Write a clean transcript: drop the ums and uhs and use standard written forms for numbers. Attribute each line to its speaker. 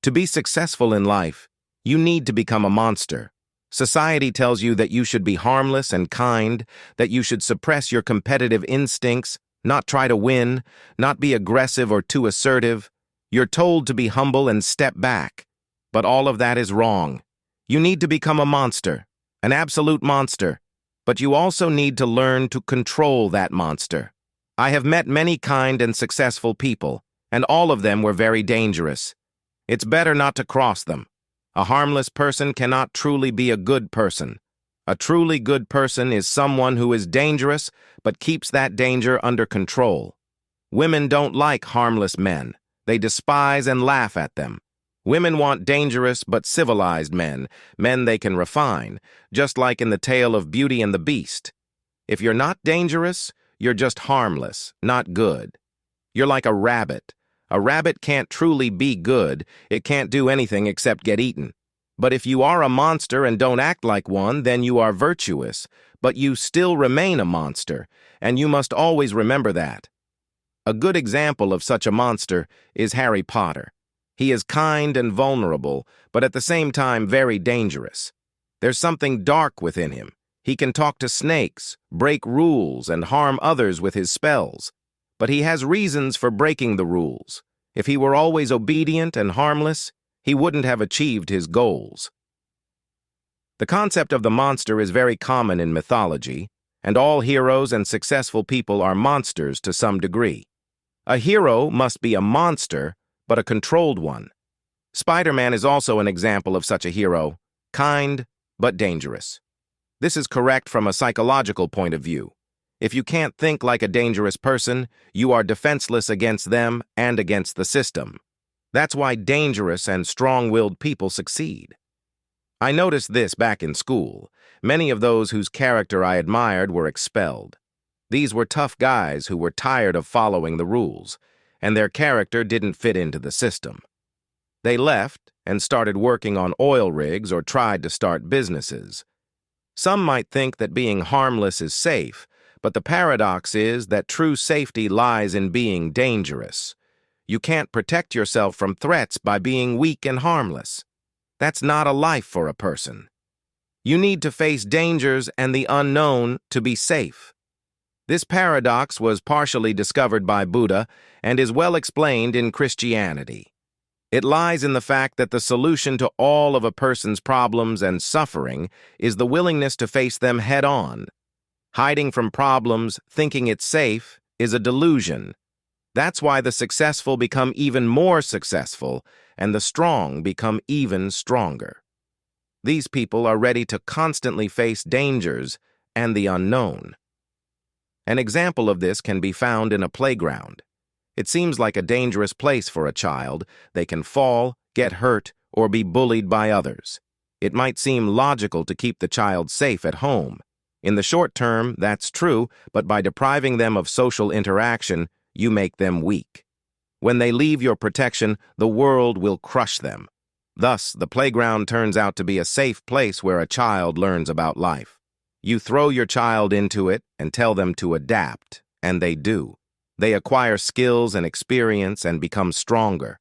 Speaker 1: To be successful in life, you need to become a monster. Society tells you that you should be harmless and kind, that you should suppress your competitive instincts, not try to win, not be aggressive or too assertive. You're told to be humble and step back. But all of that is wrong. You need to become a monster, an absolute monster. But you also need to learn to control that monster. I have met many kind and successful people, and all of them were very dangerous. It's better not to cross them. A harmless person cannot truly be a good person. A truly good person is someone who is dangerous but keeps that danger under control. Women don't like harmless men. They despise and laugh at them. Women want dangerous but civilized men, men they can refine, just like in the tale of Beauty and the Beast. If you're not dangerous, you're just harmless, not good. You're like a rabbit. A rabbit can't truly be good. It can't do anything except get eaten. But if you are a monster and don't act like one, then you are virtuous. But you still remain a monster, and you must always remember that. A good example of such a monster is Harry Potter. He is kind and vulnerable, but at the same time very dangerous. There's something dark within him. He can talk to snakes, break rules, and harm others with his spells. But he has reasons for breaking the rules. If he were always obedient and harmless, he wouldn't have achieved his goals. The concept of the monster is very common in mythology, and all heroes and successful people are monsters to some degree. A hero must be a monster, but a controlled one. Spider-Man is also an example of such a hero, kind but dangerous. This is correct from a psychological point of view. If you can't think like a dangerous person, you are defenseless against them and against the system. That's why dangerous and strong-willed people succeed. I noticed this back in school. Many of those whose character I admired were expelled. These were tough guys who were tired of following the rules, and their character didn't fit into the system. They left and started working on oil rigs or tried to start businesses. Some might think that being harmless is safe, but the paradox is that true safety lies in being dangerous. You can't protect yourself from threats by being weak and harmless. That's not a life for a person. You need to face dangers and the unknown to be safe. This paradox was partially discovered by Buddha and is well explained in Christianity. It lies in the fact that the solution to all of a person's problems and suffering is the willingness to face them head-on. Hiding from problems, thinking it's safe, is a delusion. That's why the successful become even more successful and the strong become even stronger. These people are ready to constantly face dangers and the unknown. An example of this can be found in a playground. It seems like a dangerous place for a child. They can fall, get hurt, or be bullied by others. It might seem logical to keep the child safe at home. In the short term, that's true, but by depriving them of social interaction, you make them weak. When they leave your protection, the world will crush them. Thus, the playground turns out to be a safe place where a child learns about life. You throw your child into it and tell them to adapt, and they do. They acquire skills and experience and become stronger.